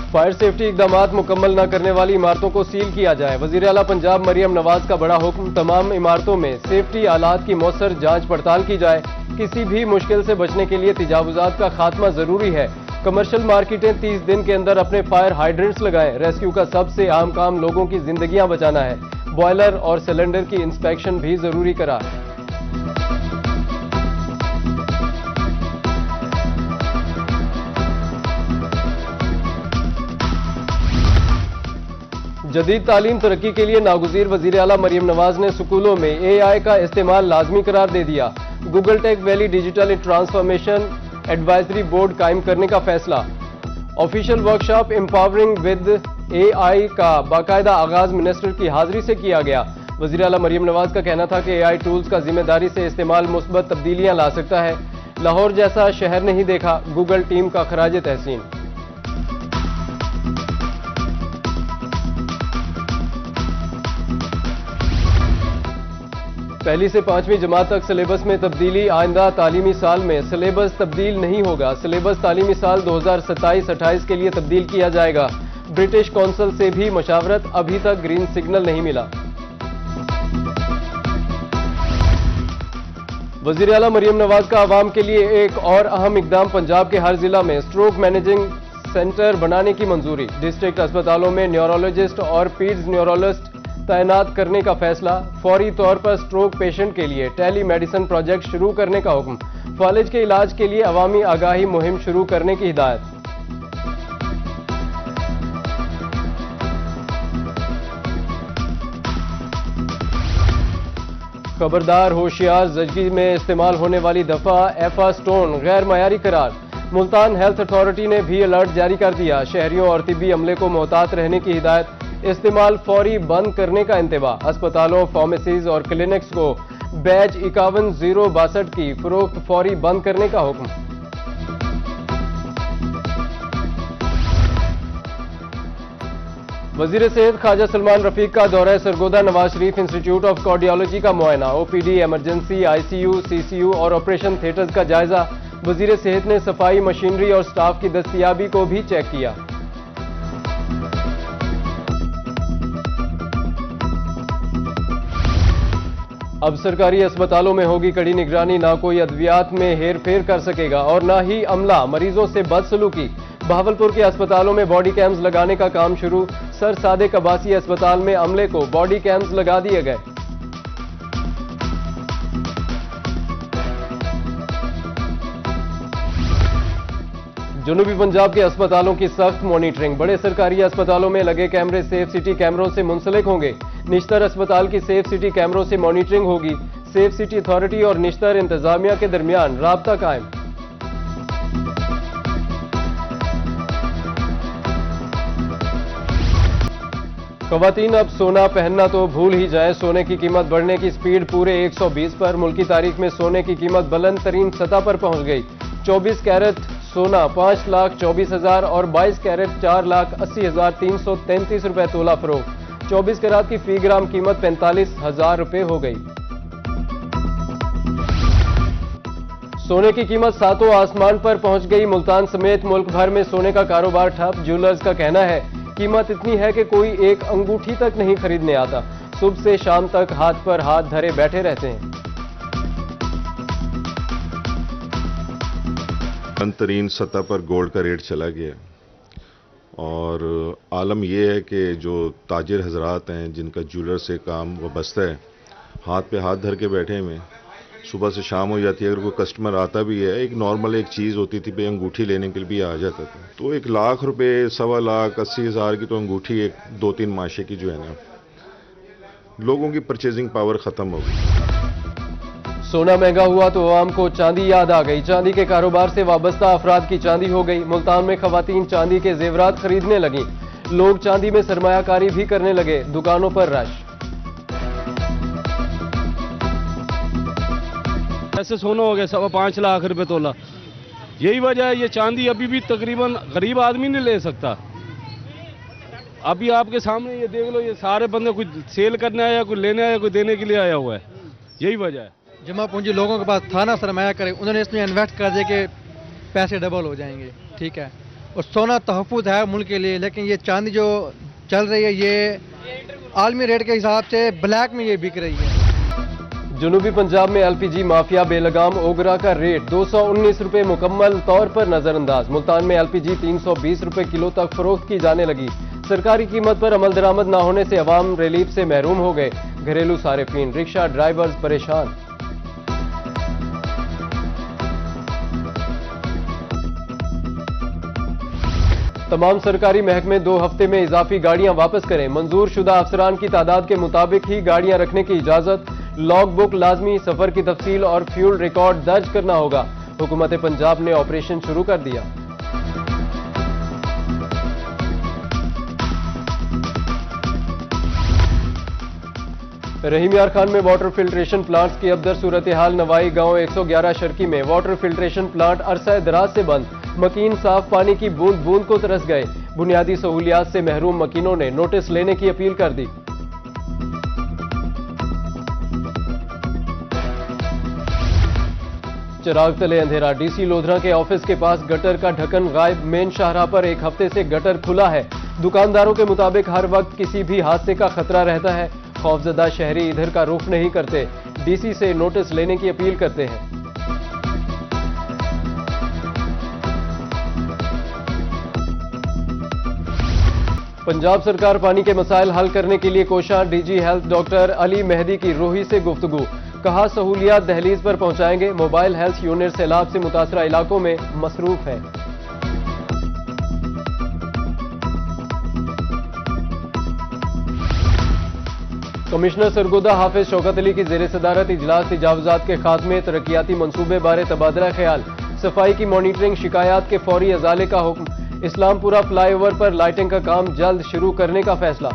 Fire safety इकदामात मुकम्मल न करने वाली इमारतों को सील किया जाए। वजीर आला पंजाब मरियम नवाज का बड़ा हुक्म, तमाम इमारतों में सेफ्टी आलात की मौसर जांच पड़ताल की जाए। किसी भी मुश्किल से बचने के लिए तजावुजात का खात्मा जरूरी है। कमर्शियल मार्केटें 30 दिन के अंदर अपने फायर हाइड्रेंट्स लगाएं। रेस्क्यू का सबसे आम काम लोगों की जिंदगियां बचाना है। बॉयलर और सिलेंडर की इंस्पेक्शन भी जरूरी करार। जदीद तालीम तरक्की के लिए नागुज़ीर वज़ीर आला मरियम नवाज ने स्कूलों में AI का इस्तेमाल लाजमी करार दे दिया। Google tech valley digital transformation advisory board कायम करने का फैसला। Official workshop empowering with AI का बाकायदा आगाज मिनिस्टर की हाजिरी से किया गया। वज़ीर आला मरियम नवाज का कहना था कि AI टूल्स का जिम्मेदारी से इस्तेमाल मुस्बत तब्दीलियां ला सकता है। लाहौर जैसा शहर नहीं देखा, गूगल टीम का खराज तहसीन। पहली से 5वीं जमात तक सिलेबस में तब्दीली। आइंदा तालीमी साल में सिलेबस तब्दील नहीं होगा। सिलेबस तालीमी साल 2027-28 के लिए तब्दील किया जाएगा। ब्रिटिश कौंसिल से भी मशावरत, अभी तक ग्रीन सिग्नल नहीं मिला। वज़ीर आला मरियम नवाज का आवाम के लिए एक और अहम इकदाम। पंजाब के हर जिला में स्ट्रोक मैनेजिंग सेंटर बनाने की मंजूरी। डिस्ट्रिक्ट अस्पतालों में न्यूरोलॉजिस्ट और पीड्स न्यूरोलॉजिस्ट तैनात करने का फैसला। फौरी तौर पर स्ट्रोक पेशेंट के लिए टेली मेडिसिन प्रोजेक्ट शुरू करने का हुक्म। फालिज के इलाज के लिए अवामी आगाही मुहिम शुरू करने की हिदायत। खबरदार होशियार, जजगी में इस्तेमाल होने वाली दफा एफा स्टोन गैर मयारी करार। मुल्तान हेल्थ अथॉरिटी ने भी अलर्ट जारी कर दिया। शहरियों और तिब्बी अमले को मोहतात रहने की हिदायत। इस्तेमाल फौरी बंद करने का इंतबाह। अस्पतालों, फार्मेसीज और क्लिनिक्स को बैच 51-062 की फरोख्त फौरी बंद करने का हुक्म। वजीर सेहत ख्वाजा सलमान रफीक का दौरा Sargodha Nawaz Sharif institute of cardiology का मुआयना। OPD, इमरजेंसी, ICU, CCU और ऑपरेशन थिएटर्स का जायजा। वजीर सेहत ने सफाई मशीनरी और स्टाफ की दस्तयाबी को भी चेक किया। अब सरकारी अस्पतालों में होगी कड़ी निगरानी। ना कोई अद्वियात में हेर फेर कर सकेगा और ना ही अमला मरीजों से बदसलूकी। बहावलपुर के अस्पतालों में बॉडी कैम्स लगाने का काम शुरू। सर सादिक अब्बासी अस्पताल में अमले को बॉडी कैम्स लगा दिए गए। जनूबी पंजाब के अस्पतालों की सख्त मॉनिटरिंग। बड़े सरकारी अस्पतालों में लगे कैमरे सेफ सिटी कैमरों से मुंसलिक होंगे। निश्तर अस्पताल की सेफ सिटी कैमरों से मॉनिटरिंग होगी। सेफ सिटी अथॉरिटी और निश्तर इंतजामिया के दरमियान राबता कायम। खवातीन अब सोना पहनना तो भूल ही जाए। सोने की कीमत बढ़ने की स्पीड पूरे 120 पर। मुल्की तारीख में सोने की कीमत बुलंद तरीन सतह पर पहुंच गई। 24 कैरेट सोना 5,24,000 और 22 कैरेट 4,80,333 रुपए तोला फरोख्त। 24 कैरात की फी ग्राम कीमत 45,000 रुपए हो गई। सोने की कीमत सातों आसमान पर पहुंच गई। मुल्तान समेत मुल्क भर में सोने का कारोबार ठप। ज्वेलर्स का कहना है कीमत इतनी है कि कोई एक अंगूठी तक नहीं खरीदने आता। सुबह से शाम तक हाथ पर हाथ धरे बैठे रहते हैं। तरीन सतह पर गोल्ड का रेट चला गया और आलम यह है कि जो ताजिर हजरात हैं जिनका ज्वेलर से काम वाबस्ता है, हाथ पे हाथ धर के बैठे हुए। सुबह से शाम हो जाती है, अगर कोई कस्टमर आता भी है, एक नॉर्मल एक चीज़ होती थी भाई अंगूठी लेने के लिए भी आ जाता था, तो 1 लाख रुपए 1.25 लाख 80,000 की तो अंगूठी एक 2-3 माशे की जो है ना, लोगों की परचेजिंग पावर ख़त्म हो गई। सोना महंगा हुआ तो आवाम को चांदी याद आ गई। चांदी के कारोबार से वाबस्ता अफराद की चांदी हो गई। मुल्तान में खवातीन चांदी के जेवरात खरीदने लगी। लोग चांदी में सरमायाकारी भी करने लगे। दुकानों पर रश। ऐसे सोना हो गया 5.25 लाख रुपए तोला। यही वजह है, ये चांदी अभी भी तकरीबन गरीब आदमी नहीं ले सकता। अभी आपके सामने ये देख लो, ये सारे बंदे कोई सेल करने आया, कोई लेने आया, कोई देने के लिए आया हुआ है। यही वजह है। जमा पूंजी लोगों के पास था ना, सरमाया करे, उन्होंने इसमें इन्वेस्ट कर दिया कि पैसे डबल हो जाएंगे, ठीक है। और सोना तहफ़्फ़ुज़ है मुल्क के लिए, लेकिन ये चांदी जो चल रही है ये आलमी रेट के हिसाब से ब्लैक में ये बिक रही है। जनूबी पंजाब में एलपीजी माफिया बेलगाम ओगरा का रेट 219 रुपए मुकम्मल तौर पर नजरअंदाज। मुल्तान में एलपीजी 320 रुपए किलो तक फरोख्त की जाने लगी। सरकारी कीमत पर अमल दरामद न होने से अवाम रिलीफ से महरूम हो गए। घरेलू सारिफीन, रिक्शा ड्राइवर्स परेशान। तमाम सरकारी महकमे 2 हफ्ते में इजाफी गाड़ियां वापस करें। मंजूर शुदा अफसरान की तादाद के मुताबिक ही गाड़ियां रखने की इजाजत। लॉग बुक लाजमी, सफर की तफसील और फ्यूल रिकॉर्ड दर्ज करना होगा। हुकूमत पंजाब ने ऑपरेशन शुरू कर दिया। रहीम यार खान में वाटर फिल्ट्रेशन प्लांट्स की अबदर सूरत हाल। नवाई गांव 111 शर्की में वाटर फिल्ट्रेशन प्लांट अरसा दराज से बंद। मकीन साफ पानी की बूंद बूंद को तरस गए। बुनियादी सहूलियात से महरूम मकीनों ने नोटिस लेने की अपील कर दी। चिराग तले अंधेरा। डीसी लोधरा के ऑफिस के पास गटर का ढक्कन गायब। मेन शाहराह पर एक हफ्ते से गटर खुला है। दुकानदारों के मुताबिक हर वक्त किसी भी हादसे का खतरा रहता है। खौफजदा शहरी इधर का रुख नहीं करते। डीसी से नोटिस लेने की अपील करते हैं। पंजाब सरकार पानी के मसाइल हल करने के लिए कोशां। DG health doctor Ali Mehdi की रूही से गुफ्तगू। कहा सहूलियात दहलीज पर पहुंचाएंगे। मोबाइल हेल्थ यूनिट सैलाब से मुतासरा इलाकों में मसरूफ है। कमिश्नर सरगोदा हाफिज शौकत अली की जेर सदारत इजलास तजावुजात के खात्मे, तरक्याती मंसूबे बारे तबादला ख्याल, सफाई की मॉनिटरिंग, शिकायत के फौरी अजाले का हुक्म। इस्लामपुरा फ्लाईओवर पर लाइटिंग का काम जल्द शुरू करने का फैसला।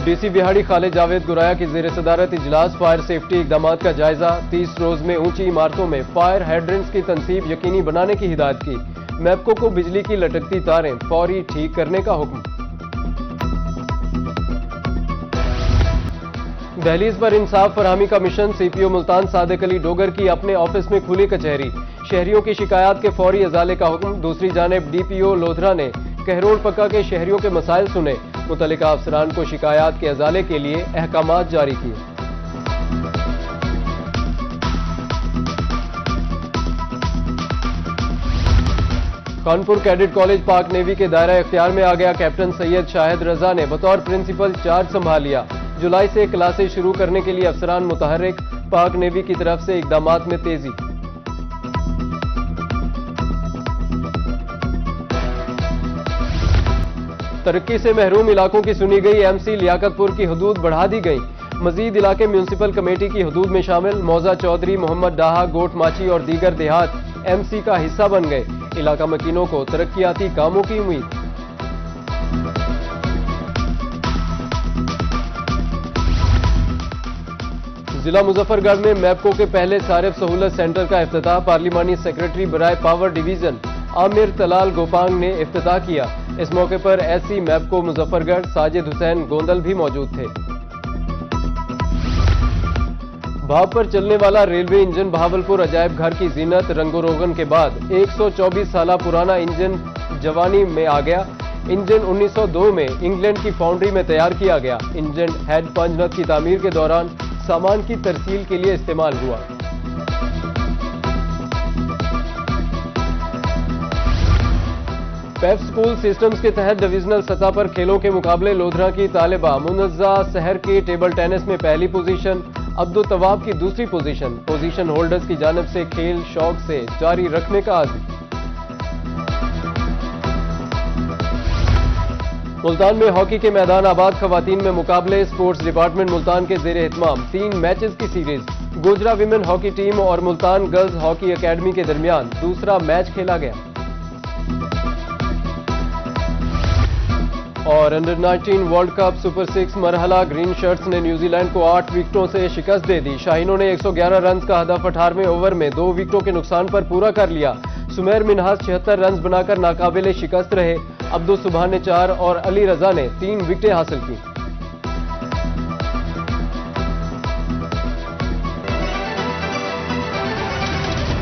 डीसी बिहाड़ी खालिद जावेद गुराया की जेर सदारत इजलास, फायर सेफ्टी इकदाम का जायजा। 30 रोज में ऊंची इमारतों में फायर हाइड्रेंट्स की तनसीब यकीनी बनाने की हिदायत की। मैपको को बिजली की लटकती तारें फौरी ठीक करने का हुक्म। दहलीज पर इंसाफ फरहमी का मिशन। सीपीओ मुल्तान सादिक अली डोगर की अपने ऑफिस में खुली कचहरी। शहरियों की शिकायत के फौरी अजाले का हुक्म। दूसरी जानिब डीपीओ लोधरा ने कहरोड़ पक्का के शहरियों के मसाइल सुने। मुतल्लिका अफसरान को शिकायत के अजाले के लिए अहकामात जारी किए। कानपुर कैडेट कॉलेज पाक नेवी के दायरा इख्तियार में आ गया। कैप्टन सैयद शाहिद रजा ने बतौर प्रिंसिपल चार्ज संभाल लिया। जुलाई से क्लासेज शुरू करने के लिए अफसरान मुतहर्रिक। पाक नेवी की तरफ से इकदामात में तेजी। तरक्की से महरूम इलाकों की सुनी गई। एमसी लियाकतपुर की हदूद बढ़ा दी गई। मजीद इलाके म्यूनिसिपल कमेटी की हदूद में शामिल। मौजा चौधरी, मोहम्मद डाहा, गोट माची और दीगर देहात एमसी का हिस्सा बन गए। इलाका मकीनों को तरक्याती कामों की उम्मीद। जिला मुजफ्फरगढ़ में मैपको के पहले सारिफ सहूलत सेंटर का इफ्तिताह। पार्लिमानी सेक्रेटरी बराए पावर डिवीजन आमिर तलाल गोपांग ने इफ्तिताह किया। इस मौके पर एससी मैपको मुजफ्फरगढ़ साजिद हुसैन गोंदल भी मौजूद थे। भाप पर चलने वाला रेलवे इंजन बहावलपुर अजायब घर की जीनत। रंगो रोगन के बाद 124 साल पुराना इंजन जवानी में आ गया। इंजन 1902 में इंग्लैंड की फाउंड्री में तैयार किया गया। इंजन हेड पंजनत की तामीर के दौरान सामान की तरसील के लिए इस्तेमाल हुआ। पेप स्कूल सिस्टम्स के तहत डिविजनल सतह पर खेलों के मुकाबले। लोधरा की तालिबा मुनज़्ज़ा शहर के टेबल टेनिस में पहली पोजीशन। अब्दुल तवाब की दूसरी पोजीशन। पोजीशन होल्डर्स की जानिब से खेल शौक से जारी रखने का आज़म। मुल्तान में हॉकी के मैदान आबाद। खवातीन में मुकाबले। स्पोर्ट्स डिपार्टमेंट मुल्तान के जेर एहतमाम 3 मैचेस की series. Gojra women hockey team और मुल्तान गर्ल्स हॉकी अकेडमी के दरमियान दूसरा मैच खेला गया। और अंडर 19 वर्ल्ड कप सुपर 6 मरहला। ग्रीन शर्ट्स ने न्यूजीलैंड को 8 विकेटों से शिकस्त दे दी। शाहीनों ने 111 रन का हदफ 18वें ओवर में 2 विकेटों के नुकसान पर पूरा कर लिया। सुमेर मिनहास 76 रन बनाकर नाकाबिले शिकस्त रहे। अब्दुल सुबहान ने 4 और अली रजा ने 3 विकेटें हासिल की।